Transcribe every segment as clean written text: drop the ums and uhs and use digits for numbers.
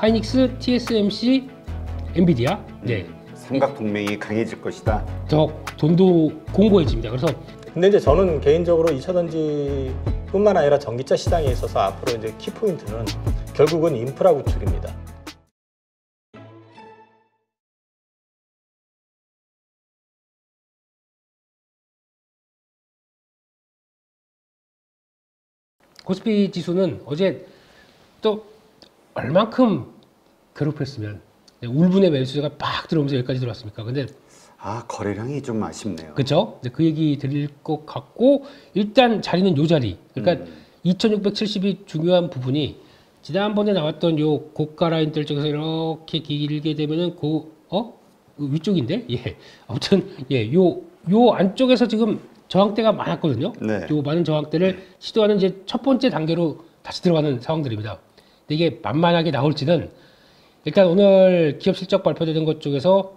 하이닉스, TSMC, 엔비디아 네. 삼각 동맹이 강해질 것이다. 더 돈도 공고해집니다. 그래서 근데 이제 저는 개인적으로 2차 전지뿐만 아니라 전기차 시장에 있어서 앞으로 이제 키포인트는 결국은 인프라 구축입니다. 코스피 지수는 어제 또 얼만큼 괴롭혔으면 울분의 매수세가 팍 들어오면서 여기까지 들어왔습니까? 근데 거래량이 좀 아쉽네요. 그렇죠? 그 얘기 드릴 것 같고 일단 자리는 요 자리. 그러니까 2670이 중요한 부분이 지난번에 나왔던 요 고가 라인들 쪽에서 이렇게 길게 되면은 위쪽인데? 예. 아무튼 요 안쪽에서 지금 저항대가 많았거든요. 네. 요 많은 저항대를 시도하는 이제 첫 번째 단계로 다시 들어가는 상황들입니다. 근데 이게 만만하게 나올지는 일단 오늘 기업 실적 발표되는 것 쪽에서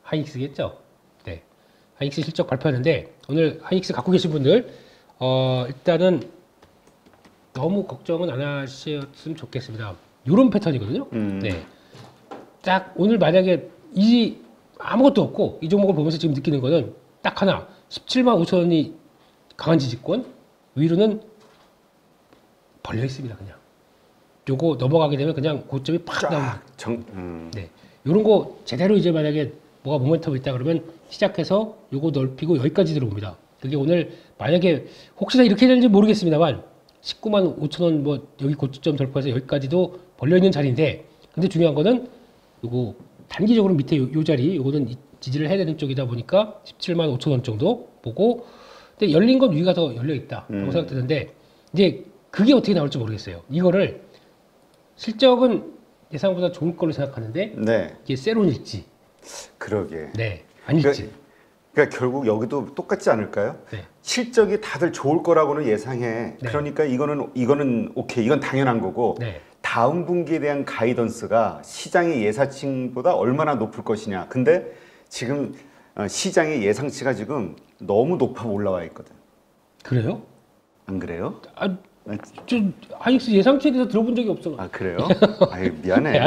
하이닉스겠죠. 네. 하이닉스 실적 발표하는데 오늘 하이닉스 갖고 계신 분들 일단은 너무 걱정은 안 하셨으면 좋겠습니다. 요런 패턴이거든요. 네. 딱 오늘 만약에 아무것도 없고 이 종목을 보면서 지금 느끼는 거는 딱 하나 17만 5천 원이 강한 지지권 위로는 벌려 있습니다. 그냥 요거 넘어가게 되면 그냥 고점이 팍 나옵니다. 네. 요런 거 제대로 이제 만약에 뭐가 모멘텀이 있다 그러면 시작해서 요거 넓히고 여기까지 들어옵니다. 그게 오늘 만약에 혹시나 이렇게 되는지 모르겠습니다만 19만 5천 원 뭐 여기 고점 돌파해서 여기까지도 벌려 있는 자리인데 근데 중요한 거는 요거 단기적으로 밑에 요 자리 요거는 지지를 해야 되는 쪽이다 보니까 17만 5천 원 정도 보고 근데 열린 건 위가 더 열려 있다 라고 생각되는데 이제 그게 어떻게 나올지 모르겠어요. 이거를 실적은 예상보다 좋을 걸로 생각하는데 네. 이게 세론일지 그러게. 네 아닐지 그러니까 결국 여기도 똑같지 않을까요? 네. 실적이 다들 좋을 거라고는 예상해. 네. 그러니까 이거는 오케이. 이건 당연한 거고. 네. 다음 분기에 대한 가이던스가 시장의 예상치보다 얼마나 높을 것이냐. 근데 지금 시장의 예상치가 지금 너무 높아 올라와 있거든. 그래요? 안 그래요? 저 하이닉스 예상치에 대해서 들어본 적이 없어. 그래요? 아유, 미안해.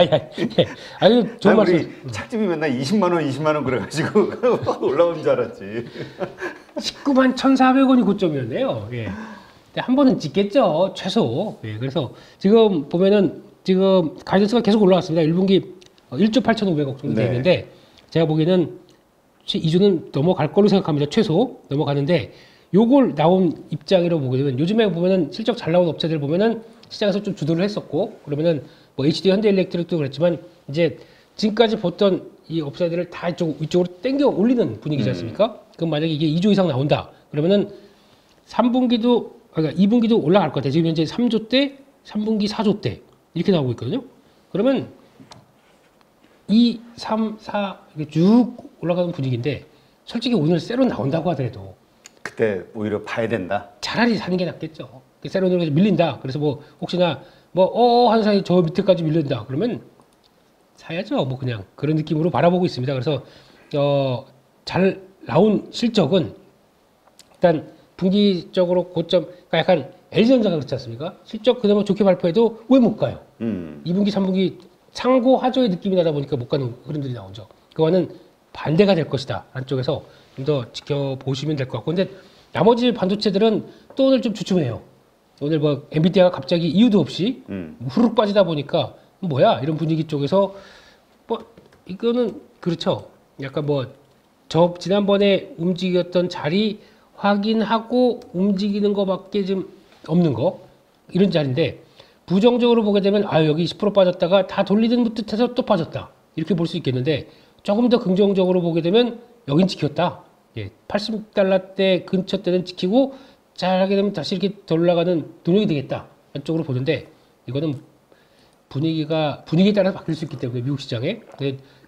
아니 정말 우리 착즙이 맨날 20만 원 그래가지고 올라온 줄 알았지. 19만 1,400원이 고점이었네요. 예. 근데 한 번은 찍겠죠, 최소. 예. 그래서 지금 보면은 지금 가이던스가 계속 올라왔습니다. 1분기 1조 8,500억 정도 되어 있는데 제가 보기에는 2조는 넘어갈 걸로 생각합니다. 최소 넘어가는데 요걸 나온 입장으로 보게 되면 요즘에 보면은 실적 잘 나온 업체들 보면은 시장에서 좀 주도를 했었고 그러면은 뭐 HD 현대일렉트릭도 그랬지만 이제 지금까지 봤던 이 업체들을 다 이쪽으로 땡겨 올리는 분위기지 않습니까? 그럼 만약에 이게 2조 이상 나온다 그러면은 3분기도 그러니까 2분기도 올라갈 것 같아요. 지금 현재 3조 대 3분기 4조 대 이렇게 나오고 있거든요. 그러면 2, 3, 4 이렇게 쭉 올라가는 분위기인데 솔직히 오늘 세론 나온다고 하더라도 그때 오히려 봐야 된다. 차라리 사는 게 낫겠죠. 세론으로 밀린다. 그래서 뭐 혹시나 한 사이 저 밑에까지 밀린다. 그러면 사야죠. 뭐 그냥 그런 느낌으로 바라보고 있습니다. 그래서 잘 나온 실적은 일단 분기적으로 고점, 그러니까 약간 LG전자가 그렇지 않습니까? 실적 그나마 좋게 발표해도 왜 못 가요? 2분기, 3분기 상고 하저의 느낌이 나다 보니까 못 가는 흐름들이 나오죠. 그거는 반대가 될 것이다. 안쪽에서 좀 더 지켜보시면 될 것 같고. 근데 나머지 반도체들은 또 오늘 좀 주춤해요. 오늘 뭐 엔비디아가 갑자기 이유도 없이 후룩 빠지다 보니까 뭐야? 이런 분위기 쪽에서 이거는 그렇죠. 약간 지난번에 움직였던 자리 확인하고 움직이는 거밖에 좀 없는 거 이런 자리인데 부정적으로 보게 되면 여기 10% 빠졌다가 다 돌리는 듯해서 또 빠졌다 이렇게 볼 수 있겠는데 조금 더 긍정적으로 보게 되면 여긴 지켰다. 80달러대 근처 때는 지키고 잘 하게 되면 다시 이렇게 더 올라가는 동력이 되겠다 이쪽으로 보는데 이거는 분위기에 따라서 바뀔 수 있기 때문에 미국 시장에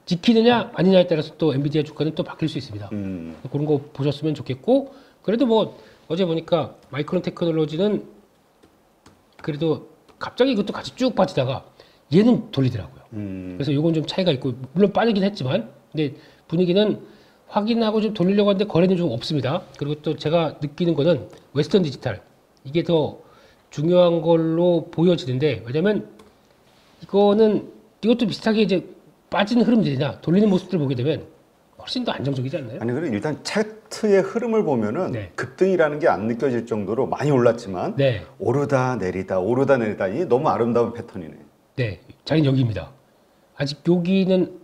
지키느냐 아니냐에 따라서 또 엔비디아 주가는 또 바뀔 수 있습니다. 그런 거 보셨으면 좋겠고 그래도 어제 보니까 마이크론 테크놀로지는 그래도 갑자기 이것도 같이 쭉 빠지다가 얘는 돌리더라고요. 그래서 이건 좀 차이가 있고 물론 빠지긴 했지만 근데 분위기는 확인하고 좀 돌리려고 하는데 거래는 좀 없습니다. 그리고 또 제가 느끼는 거는 웨스턴 디지털 이게 더 중요한 걸로 보여지는데 왜냐면 이것도 비슷하게 이제 빠진 흐름들이나 돌리는 모습들을 보게 되면 훨씬 더 안정적이지 않나요? 아니 그럼 일단 차트의 흐름을 보면은 네. 급등이라는 게 안 느껴질 정도로 많이 올랐지만 네, 오르다 내리다 이게 너무 아름다운 패턴이네. 네, 자리는 여기입니다. 아직 여기는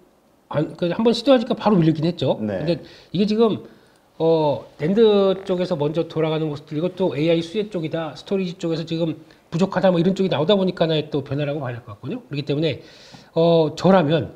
한번 시도하니까 바로 밀리긴 했죠. 네. 근데 이게 지금 랜드 쪽에서 먼저 돌아가는 모습들, 이것도 AI 수혜 쪽이다, 스토리지 쪽에서 지금 부족하다, 뭐 이런 쪽이 나오다 보니까 하나의 또 변화라고 봐야 할 것 같거든요. 그렇기 때문에 저라면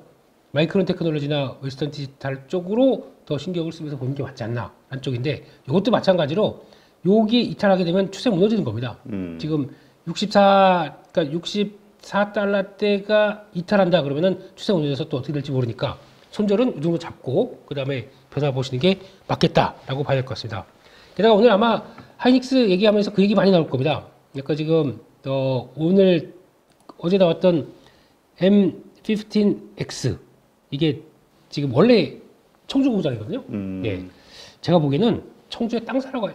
마이크론 테크놀로지나 웨스턴 디지털 쪽으로 더 신경을 쓰면서 보는 게 맞지 않나 라는 쪽인데, 이것도 마찬가지로 여기 이탈하게 되면 추세 무너지는 겁니다. 지금 64달러대가 이탈한다 그러면은 추세 무너져서 또 어떻게 될지 모르니까 손절은 이 정도 잡고 그 다음에 변화 보시는 게 맞겠다라고 봐야 될 것 같습니다. 게다가 오늘 아마 하이닉스 얘기하면서 그 얘기 많이 나올 겁니다. 그러니까 지금 오늘 어제 나왔던 M15X, 이게 지금 원래 청주 공장이거든요. 예, 제가 보기에는 청주에 땅 사러 가요.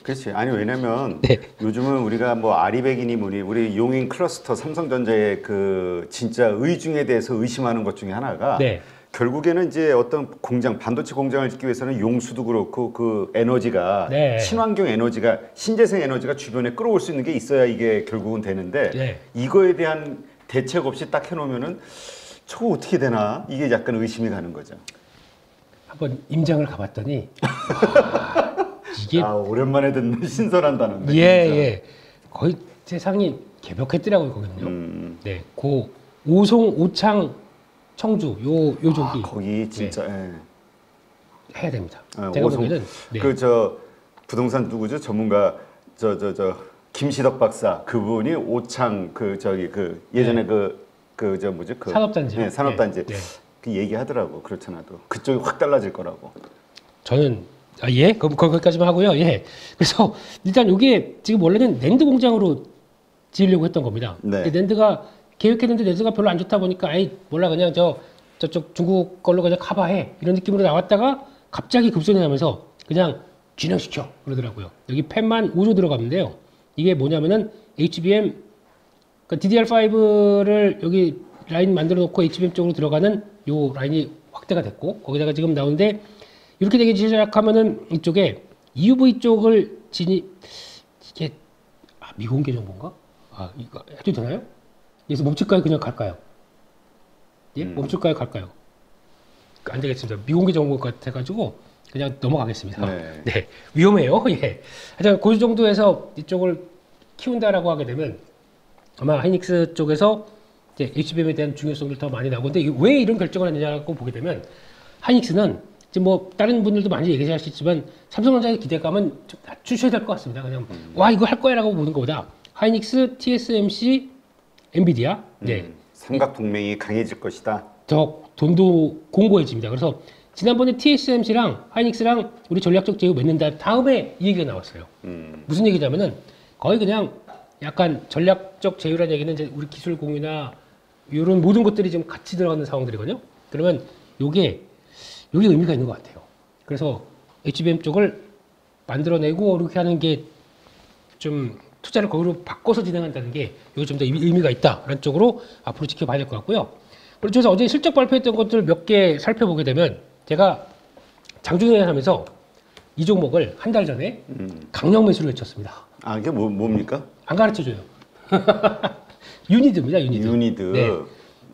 그렇지. 아니 왜냐면 네. 요즘은 우리가 뭐 아리백이니 뭐니 우리 용인 클러스터 삼성전자의 그 진짜 의중에 대해서 의심하는 것 중에 하나가 네. 결국에는 이제 어떤 공장, 반도체 공장을 짓기 위해서는 용수도 그렇고 그 에너지가 네. 친환경 에너지가 신재생 에너지가 주변에 끌어올 수 있는 게 있어야 이게 결국은 되는데 네. 이거에 대한 대책 없이 딱 해놓으면은 저거 어떻게 되나 이게 약간 의심이 가는 거죠. 한번 임장을 가봤더니 이게 오랜만에 듣는 신선한 단어인데. 예. 거의 세상이 개벽했더라고요, 거기는요. 네. 고 오송, 오창, 청주 요 쪽이 거기 진짜 해야 됩니다. 예. 제가 오송, 보기에는 네. 그 부동산 누구죠? 전문가 저 김시덕 박사 그분이 오창 예전에 산업단지. 네, 산업단지 네. 그 얘기하더라고. 그렇잖아 도 그쪽이 확 달라질 거라고. 저는 예, 그럼 거기까지만 하고요. 예. 그래서 일단 이게 지금 원래는 랜드 공장으로 지으려고 했던 겁니다. 네. 근데 랜드가 계획했는데 랜드가 별로 안 좋다 보니까 아이 몰라 그냥 저쪽 중국 걸로 그냥 커버해 이런 느낌으로 나왔다가 갑자기 급선이 나면서 그냥 진행시켜 그러더라고요. 여기 펜만 5조 들어갔는데요. 이게 뭐냐면은 HBM 그러니까 DDR5를 여기 라인 만들어 놓고 HBM 쪽으로 들어가는 요 라인이 확대가 됐고 거기다가 지금 나오는데 이렇게 되기 시작하면은 이쪽에 EUV 쪽을 이게 미공개 정보인가? 이거 해도 되나요? 여기서 멈출까요? 그냥 갈까요? 예? 멈출까요? 갈까요? 안 되겠습니다. 미공개 정보 같아가지고 그냥 넘어가겠습니다. 네. 네. 위험해요. 예. 하여튼 그 정도에서 이쪽을 키운다라고 하게 되면 아마 하이닉스 쪽에서 이제 HBM에 대한 중요성이 더 많이 나오고, 근데 왜 이런 결정을 했느냐고 보게 되면 하이닉스는 지금 뭐 다른 분들도 많이 얘기하시지만 삼성전자의 기대감은 좀 낮추셔야 될 것 같습니다. 그냥 와 이거 할 거야라고 보는 것보다 하이닉스, TSMC, 엔비디아 네. 삼각 동맹이 강해질 것이다. 더 돈도 공고해집니다. 그래서 지난번에 TSMC랑 하이닉스랑 우리 전략적 제휴 맺는다 다음에 이 얘기가 나왔어요. 무슨 얘기냐면은 거의 그냥 약간 전략적 제휴라는 얘기는 이제 우리 기술 공유나 이런 모든 것들이 지금 같이 들어가는 상황들이거든요. 그러면 요게 의미가 있는 것 같아요. 그래서 HBM 쪽을 만들어내고 이렇게 하는 게 좀 투자를 거기로 바꿔서 진행한다는 게 여기 좀 더 의미가 있다라는 쪽으로 앞으로 지켜봐야 될 것 같고요. 그리고 저희가 어제 실적 발표했던 것들 몇 개 살펴보게 되면 제가 장중에 하면서 이 종목을 한 달 전에 강력 매수를 외쳤습니다. 이게 뭡니까? 안 가르쳐줘요. 유니드입니다. 유니드. 유니드. 네.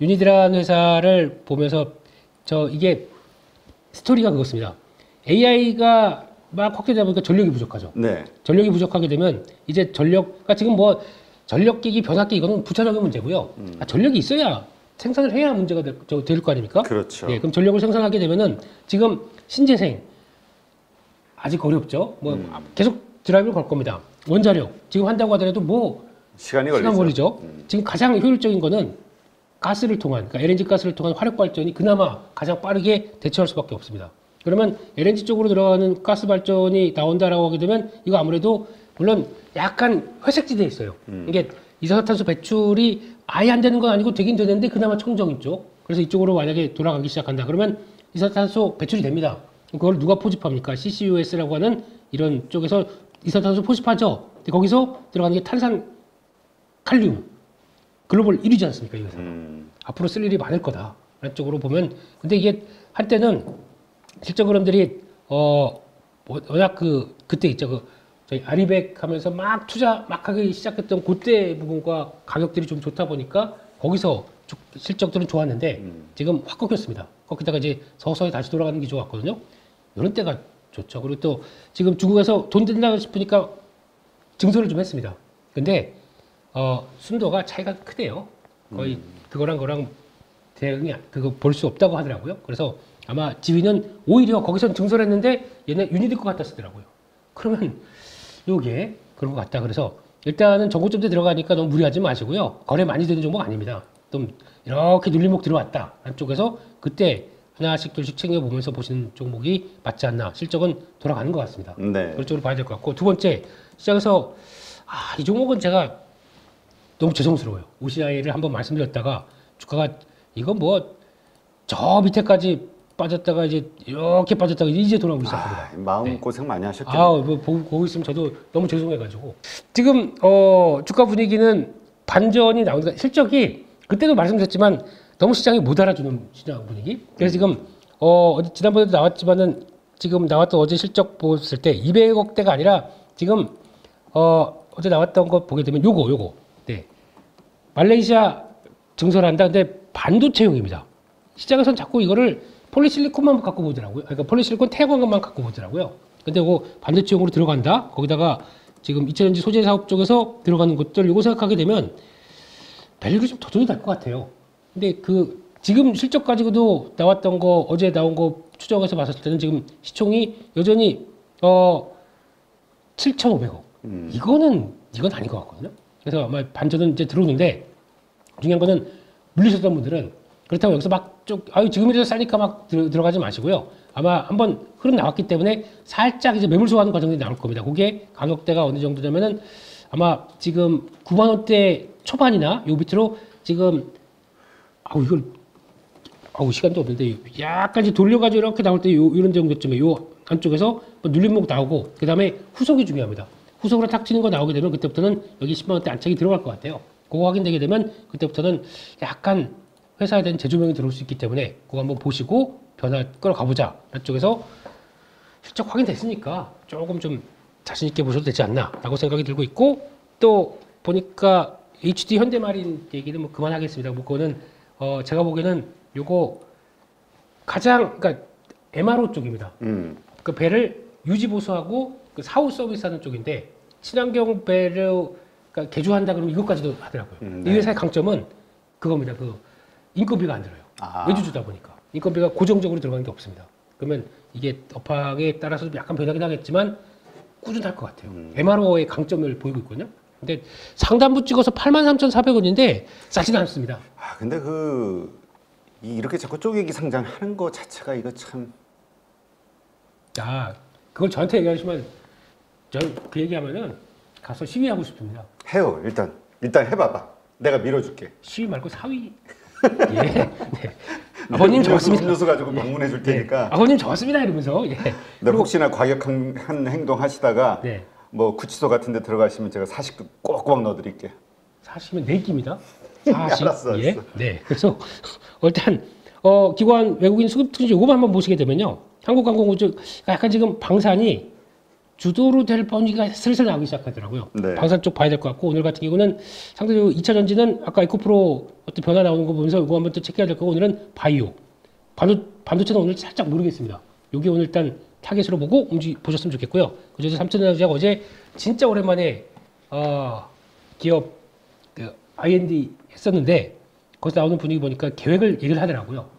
유니드라는 회사를 보면서 이게 스토리가 그렇습니다. AI가 막 확대되다 보니까 전력이 부족하죠. 네. 전력이 부족하게 되면 이제 그러니까 지금 뭐 전력기기, 변압기 이거는 부차적인 문제고요. 전력이 있어야 생산을 해야 문제가 될 거 아닙니까? 그렇죠. 네, 그럼 전력을 생산하게 되면은 지금 신재생 아직 어렵죠. 뭐 계속 드라이브를 걸 겁니다. 원자력 지금 한다고 하더라도 뭐 시간 걸리죠. 걸리죠. 지금 가장 효율적인 거는 가스를 통한, 그러니까 LNG 가스를 통한 화력 발전이 그나마 가장 빠르게 대처할 수밖에 없습니다. 그러면 LNG 쪽으로 들어가는 가스 발전이 나온다라고 하게 되면 이거 아무래도 물론 약간 회색지대에 있어요. 이게 이산화탄소 배출이 아예 안 되는 건 아니고 되긴 되는데 그나마 청정인 쪽. 그래서 이쪽으로 만약에 돌아가기 시작한다. 그러면 이산화탄소 배출이 됩니다. 그걸 누가 포집합니까? CCUS라고 하는 이런 쪽에서 이산화탄소 포집하죠. 근데 거기서 들어가는 게 탄산 칼륨. 글로벌 1위지 않습니까, 이 회사가. 앞으로 쓸 일이 많을 거다. 라는 쪽으로 보면, 근데 이게 한때는 실적 그런들이 워낙 그때 있죠. 저희 아리백 하면서 막 투자 막 하기 시작했던 그때 부분과 가격들이 좀 좋다 보니까 거기서 실적들은 좋았는데 지금 확 꺾였습니다. 꺾이다가 이제 서서히 다시 돌아가는 게 좋았거든요. 이런 때가 좋죠. 그리고 또 지금 중국에서 돈 된다 싶으니까 증설을 좀 했습니다. 근데 순도가 차이가 크대요. 거의 그거랑 대응이 그거 볼 수 없다고 하더라고요. 그래서 아마 지위는 오히려 거기선 증설했는데 얘네 유니디 것 같다 쓰더라고요. 그러면 요게 그런 것 같다. 그래서 일단은 정고점대 들어가니까 너무 무리하지 마시고요. 거래 많이 되는 종목 아닙니다. 좀 이렇게 눌림목 들어왔다. 안쪽에서 그때 하나씩 둘씩 챙겨보면서 보시는 종목이 맞지 않나. 실적은 돌아가는 것 같습니다. 네. 그런 쪽으로 봐야 될 것 같고 두 번째 시장에서 이 종목은 제가 너무 죄송스러워요. OCI를 한번 말씀드렸다가 주가가 이건 뭐 저 밑에까지 빠졌다가 이제 이렇게 빠졌다가 이제 돌아오기 시작합니다. 마음 고생 많이 하셨겠네요. 뭐 보고 있으면 저도 너무 죄송해가지고 지금 주가 분위기는 반전이 나오니까 실적이 그때도 말씀드렸지만 너무 시장이 못 알아주는 시장 분위기. 그래서 지금 지난번에도 나왔지만은 지금 나왔던 어제 실적 보았을 때 200억대가 아니라 지금 어제 나왔던 거 보게 되면 요거 네 말레이시아 증설한다. 근데 반도체용입니다. 시장에서는 자꾸 이거를 폴리실리콘만 갖고 보더라고요. 그러니까 폴리실리콘 태양광만 갖고 보더라고요. 근데 그거 반도체용으로 들어간다. 거기다가 지금 2차전지 소재 사업 쪽에서 들어가는 것들 이거 생각하게 되면 밸류를 좀 더 줘도 될 것 같아요. 근데 지금 실적 가지고도 나왔던 거 어제 나온 거 추정해서 봤을 때는 지금 시총이 여전히 7,500억. 이건 아닌 것 같거든요. 그래서 아마 반전은 이제 들어오는데 중요한 거는 물리셨던 분들은 그렇다고 여기서 지금이라도 싸니까 막 들어가지 마시고요. 아마 한번 흐름 나왔기 때문에 살짝 이제 매물 소화하는 과정이 나올 겁니다. 그게 가격대가 어느 정도 되면은 아마 지금 9만 원대 초반이나 요 밑으로 지금 시간도 없는데 약간 이제 돌려가지고 이렇게 나올 때 이런 정도쯤에 요 안쪽에서 눌림목 나오고 그 다음에 후속이 중요합니다. 후속으로 탁 치는 거 나오게 되면 그때부터는 여기 10만 원대 안착이 들어갈 것 같아요. 그거 확인되게 되면 그때부터는 약간 회사에 대한 재조명이 들어올 수 있기 때문에 그거 한번 보시고 변화 끌어가보자. 이쪽에서 실적 확인됐으니까 조금 좀 자신 있게 보셔도 되지 않나라고 생각이 들고 있고 또 보니까 HD 현대마린 얘기는 뭐 그만하겠습니다. 뭐 그거는 제가 보기에는 요거 가장 그러니까 MRO 쪽입니다. 그 배를 유지 보수하고 그 사후 서비스하는 쪽인데 친환경 배를 그러니까 개조한다 그러면 이것까지도 하더라고요. 이 회사의 강점은 그겁니다. 인건비가 안 들어요. 외주주다 보니까 인건비가 고정적으로 들어가는 게 없습니다. 그러면 이게 업황에 따라서 약간 변하긴 하겠지만 꾸준할 것 같아요. MRO의 강점을 보이고 있거든요. 근데 상단부 찍어서 83,400원인데 싸지는 않습니다. 근데 이렇게 자꾸 쪼개기 상장하는 거 자체가 이거 참. 그걸 저한테 얘기하시면 전 그 얘기하면은 가서 시위하고 싶습니다. 해요. 일단 해봐봐. 내가 밀어줄게. 시위 말고 사위. 예. 네. 아버님 좋았습니다. 음료수 가지고 방문해 줄 테니까. 아버님 좋았습니다 이러면서. 예. 네, 혹시나 과격한 행동 하시다가 네. 뭐 구치소 같은 데 들어가시면 제가 사식도 꼬박꼬박 넣어드릴게요. 사시면 내 끼입니다. 알았어. 예. 네. 그래서 일단 기관 외국인 수급 특징 요거만 한번 보시게 되면요. 한국항공우주 약간 지금 방산이 주도로 될 분위기가 슬슬 나오기 시작하더라고요. 네. 방산 쪽 봐야 될 것 같고 오늘 같은 경우는 상대적으로 2차 전지는 아까 에코프로 어떤 변화 나오는 거 보면서 이거 한번 또 체크해야 될 거고 오늘은 바이오 반도체는 오늘 살짝 모르겠습니다. 요게 오늘 일단 타겟으로 보고 보셨으면 좋겠고요. 그중에서 삼천전자가 어제 진짜 오랜만에 기업 I&D 했었는데 거기서 나오는 분위기 보니까 계획을 얘기를 하더라고요.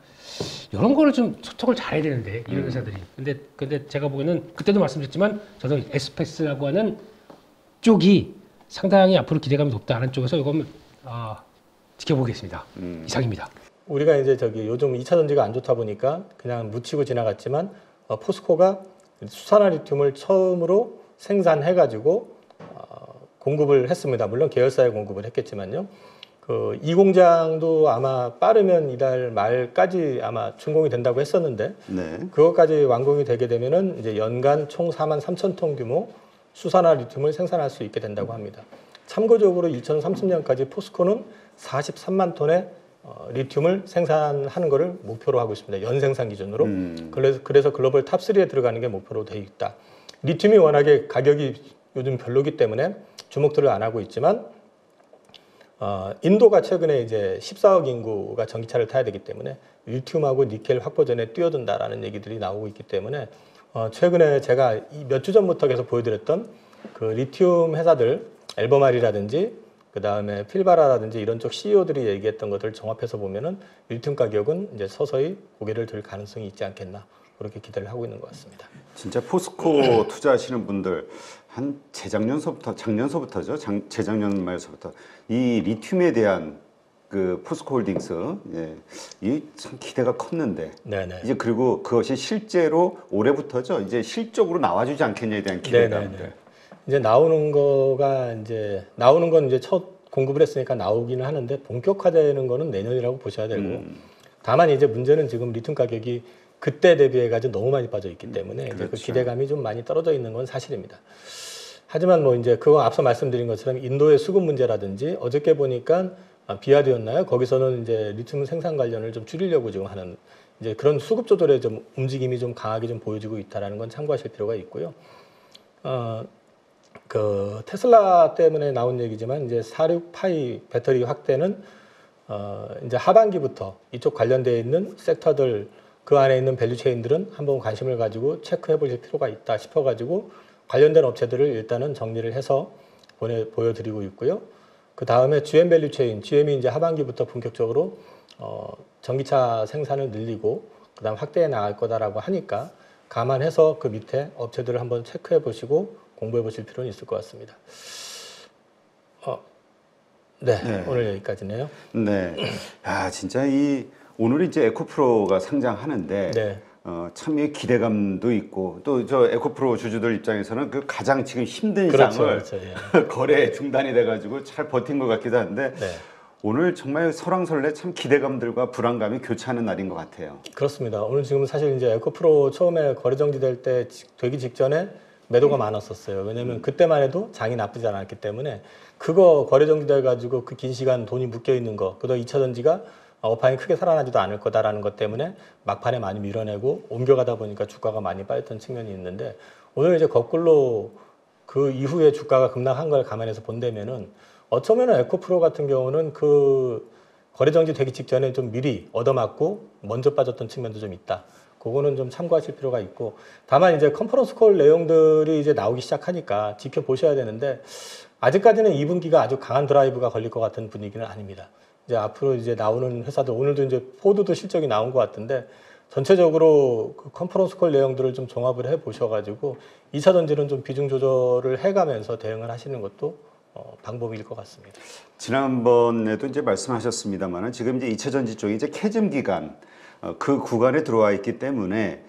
이런 거를 좀 소통을 잘해야 되는데 이런 회사들이. 근데 제가 보기에는 그때도 말씀드렸지만 저는 에스페스라고 하는 쪽이 상당히 앞으로 기대감이 높다는 쪽에서 이건 지켜보겠습니다. 이상입니다. 우리가 이제 요즘 2차 전지가 안 좋다 보니까 그냥 묻히고 지나갔지만 포스코가 수산화 리튬을 처음으로 생산해가지고 공급을 했습니다. 물론 계열사에 공급을 했겠지만요. 이 공장도 아마 빠르면 이달 말까지 아마 준공이 된다고 했었는데 네. 그것까지 완공이 되게 되면은 이제 연간 총 43,000톤 규모 수산화 리튬을 생산할 수 있게 된다고 합니다. 참고적으로 2030년까지 포스코는 43만 톤의 리튬을 생산하는 것을 목표로 하고 있습니다. 연생산 기준으로. 그래서 글로벌 탑3에 들어가는 게 목표로 되어 있다. 리튬이 워낙에 가격이 요즘 별로기 때문에 주목들을 안 하고 있지만 인도가 최근에 이제 14억 인구가 전기차를 타야 되기 때문에 리튬하고 니켈 확보전에 뛰어든다라는 얘기들이 나오고 있기 때문에 최근에 제가 몇 주 전부터 계속 보여드렸던 그 리튬 회사들 앨범알이라든지 그 다음에 필바라라든지 이런 쪽 CEO들이 얘기했던 것들을 종합해서 보면은 리튬 가격은 이제 서서히 고개를 들 가능성이 있지 않겠나 그렇게 기대를 하고 있는 것 같습니다. 진짜 포스코 투자하시는 분들 한 작년서부터죠. 재작년 말서부터 이 리튬에 대한 그 포스코홀딩스 이 참 기대가 컸는데 네네. 이제 그리고 그것이 실제로 올해부터죠. 이제 실적으로 나와주지 않겠냐에 대한 기대감들. 네네네. 이제 나오는 건 이제 첫 공급을 했으니까 나오기는 하는데 본격화되는 거는 내년이라고 보셔야 되고 다만 이제 문제는 지금 리튬 가격이 그때 대비해 가지고 너무 많이 빠져 있기 때문에 이제 그 그렇죠. 기대감이 좀 많이 떨어져 있는 건 사실입니다. 하지만 뭐 이제 그거 앞서 말씀드린 것처럼 인도의 수급 문제라든지 어저께 보니까 비아드였나요? 거기서는 이제 리튬 생산 관련을 좀 줄이려고 지금 하는 이제 그런 수급 조절의 좀 움직임이 좀 강하게 좀 보여지고 있다라는 건 참고하실 필요가 있고요. 그 테슬라 때문에 나온 얘기지만 이제 46파이 배터리 확대는 이제 하반기부터 이쪽 관련되어 있는 섹터들 그 안에 있는 밸류체인들은 한번 관심을 가지고 체크해 보실 필요가 있다 싶어 가지고 관련된 업체들을 일단은 정리를 해서 보여드리고 있고요. 그 다음에 GM 밸류체인, GM이 이제 하반기부터 본격적으로 전기차 생산을 늘리고 그 다음 확대해 나갈 거다라고 하니까 감안해서 그 밑에 업체들을 한번 체크해 보시고 공부해 보실 필요는 있을 것 같습니다. 네, 오늘 여기까지네요. 네. 아, 진짜 오늘 이제 에코프로가 상장하는데 네. 참 기대감도 있고 또 저 에코프로 주주들 입장에서는 그 가장 지금 힘든 그렇죠, 상을 그렇죠, 예. 거래 중단이 돼가지고 잘 버틴 것 같기도 한데 네. 오늘 정말 설왕설래 참 기대감들과 불안감이 교차하는 날인 것 같아요. 그렇습니다. 오늘 지금 사실 이제 에코프로 처음에 거래 정지될 때 되기 직전에 매도가 많았었어요. 왜냐하면 그때만 해도 장이 나쁘지 않았기 때문에 그거 거래 정지돼 가지고 그 긴 시간 돈이 묶여 있는 거, 그다음 2차 전지가 업황이 크게 살아나지도 않을 거다라는 것 때문에 막판에 많이 밀어내고 옮겨가다 보니까 주가가 많이 빠졌던 측면이 있는데 오늘 이제 거꾸로 그 이후에 주가가 급락한 걸 감안해서 본다면은 어쩌면은 에코프로 같은 경우는 그 거래 정지 되기 직전에 좀 미리 얻어맞고 먼저 빠졌던 측면도 좀 있다. 그거는 좀 참고하실 필요가 있고 다만 이제 컨퍼런스 콜 내용들이 이제 나오기 시작하니까 지켜보셔야 되는데 아직까지는 2분기가 아주 강한 드라이브가 걸릴 것 같은 분위기는 아닙니다. 이제 앞으로 이제 나오는 회사들 오늘도 이제 포드도 실적이 나온 것 같은데 전체적으로 그 컨퍼런스 콜 내용들을 좀 종합을 해 보셔가지고 2차 전지는 좀 비중 조절을 해가면서 대응을 하시는 것도 방법일 것 같습니다. 지난번에도 이제 말씀하셨습니다만은 지금 이제 2차 전지 쪽이 이제 캐즘 기간 그 구간에 들어와 있기 때문에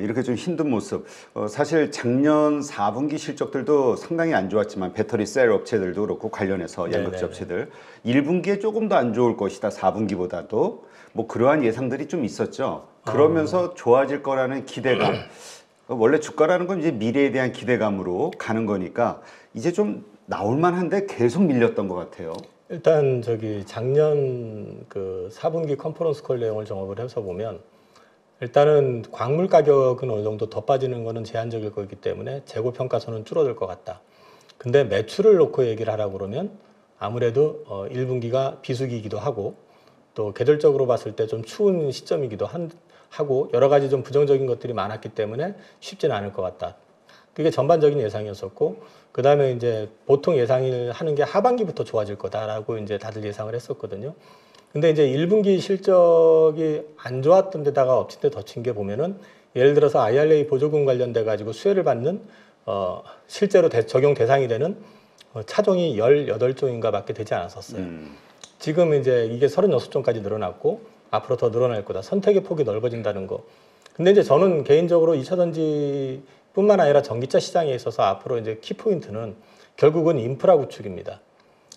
이렇게 좀 힘든 모습. 사실 작년 4분기 실적들도 상당히 안 좋았지만 배터리 셀 업체들도 그렇고 관련해서 양극재 업체들 1분기에 조금 더 안 좋을 것이다. 4분기보다도 뭐 그러한 예상들이 좀 있었죠. 그러면서 좋아질 거라는 기대감. 원래 주가라는 건 이제 미래에 대한 기대감으로 가는 거니까 이제 좀 나올 만한데 계속 밀렸던 것 같아요. 일단 작년 그 4분기 컨퍼런스 콜 내용을 종합을 해서 보면 일단은 광물 가격은 어느 정도 더 빠지는 거는 제한적일 거기 때문에 재고 평가선은 줄어들 것 같다. 근데 매출을 놓고 얘기를 하라고 그러면 아무래도 1분기가 비수기이기도 하고 또 계절적으로 봤을 때 좀 추운 시점이기도 하고 여러 가지 좀 부정적인 것들이 많았기 때문에 쉽지는 않을 것 같다. 그게 전반적인 예상이었었고 그 다음에 이제 보통 예상을 하는 게 하반기부터 좋아질 거다라고 이제 다들 예상을 했었거든요. 근데 이제 1분기 실적이 안 좋았던 데다가 엎친 데 덧친 게 보면은 예를 들어서 IRA 보조금 관련돼 가지고 수혜를 받는 실제로 적용 대상이 되는 차종이 18종인가 밖에 되지 않았었어요. 지금 이제 이게 36종까지 늘어났고 앞으로 더 늘어날 거다. 선택의 폭이 넓어진다는 거. 근데 이제 저는 개인적으로 2차 전지뿐만 아니라 전기차 시장에 있어서 앞으로 이제 키포인트는 결국은 인프라 구축입니다.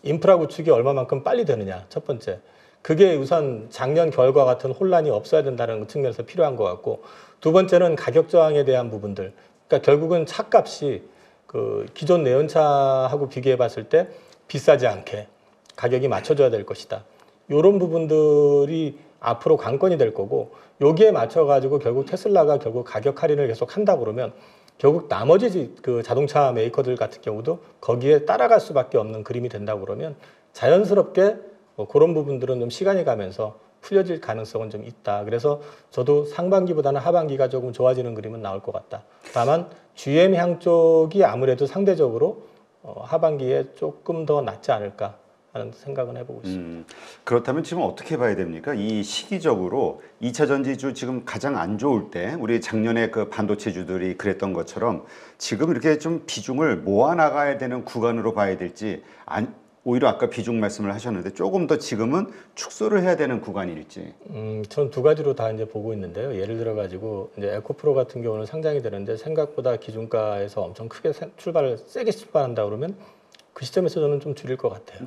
인프라 구축이 얼마만큼 빨리 되느냐. 첫 번째. 그게 우선 작년 결과 같은 혼란이 없어야 된다는 측면에서 필요한 것 같고 두 번째는 가격 저항에 대한 부분들. 그러니까 결국은 차값이 그 기존 내연차하고 비교해 봤을 때 비싸지 않게 가격이 맞춰져야 될 것이다. 이런 부분들이 앞으로 관건이 될 거고 여기에 맞춰가지고 결국 테슬라가 결국 가격 할인을 계속 한다 그러면 결국 나머지 그 자동차 메이커들 같은 경우도 거기에 따라갈 수밖에 없는 그림이 된다 그러면 자연스럽게 그런 부분들은 좀 시간이 가면서 풀려질 가능성은 좀 있다. 그래서 저도 상반기보다는 하반기가 조금 좋아지는 그림은 나올 것 같다. 다만 GM 향 쪽이 아무래도 상대적으로 하반기에 조금 더 낫지 않을까 하는 생각은 해보고 있습니다. 그렇다면 지금 어떻게 봐야 됩니까? 이 시기적으로 2차 전지주 지금 가장 안 좋을 때 우리 작년에 그 반도체주들이 그랬던 것처럼 지금 이렇게 좀 비중을 모아 나가야 되는 구간으로 봐야 될지 오히려 아까 비중 말씀을 하셨는데 조금 더 지금은 축소를 해야 되는 구간일지. 전 두 가지로 다 이제 보고 있는데요. 예를 들어 가지고 이제 에코프로 같은 경우는 상장이 되는데 생각보다 기준가에서 엄청 크게 세게 출발한다 그러면 그 시점에서 저는 좀 줄일 것 같아요.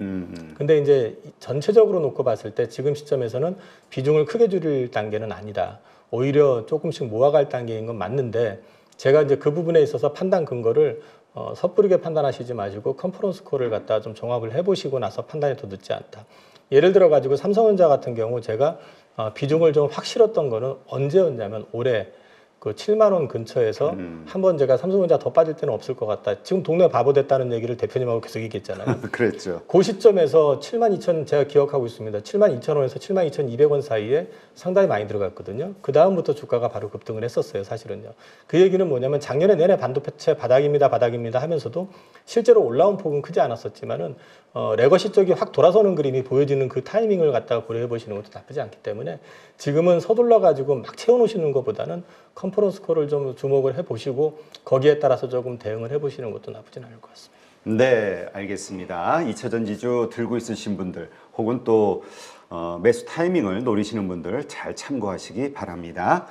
근데 이제 전체적으로 놓고 봤을 때 지금 시점에서는 비중을 크게 줄일 단계는 아니다. 오히려 조금씩 모아갈 단계인 건 맞는데 제가 이제 그 부분에 있어서 판단 근거를 섣부르게 판단하시지 마시고 컨퍼런스 콜을 갖다 좀 종합을 해보시고 나서 판단이 더 늦지 않다. 예를 들어 가지고 삼성전자 같은 경우 제가 비중을 좀 확 실었던 거는 언제였냐면 올해 그 7만 원 근처에서 한번 제가 삼성전자 더 빠질 때는 없을 것 같다. 지금 동네 바보 됐다는 얘기를 대표님하고 계속 얘기했잖아요. 그랬죠. 그 시점에서 7만 2천 제가 기억하고 있습니다. 7만 2천 원에서 7만 2,200원 사이에 상당히 많이 들어갔거든요. 그 다음부터 주가가 바로 급등을 했었어요. 사실은요. 그 얘기는 뭐냐면 작년에 내내 반도체 바닥입니다 하면서도 실제로 올라온 폭은 크지 않았었지만은 레거시 쪽이 확 돌아서는 그림이 보여지는 그 타이밍을 갖다가 고려해 보시는 것도 나쁘지 않기 때문에 지금은 서둘러 가지고 막 채워놓으시는 것보다는 컨퍼런스 콜을 좀 주목을 해보시고 거기에 따라서 조금 대응을 해보시는 것도 나쁘진 않을 것 같습니다. 네, 알겠습니다. 2차 전지주 들고 있으신 분들 혹은 또 매수 타이밍을 노리시는 분들 잘 참고하시기 바랍니다.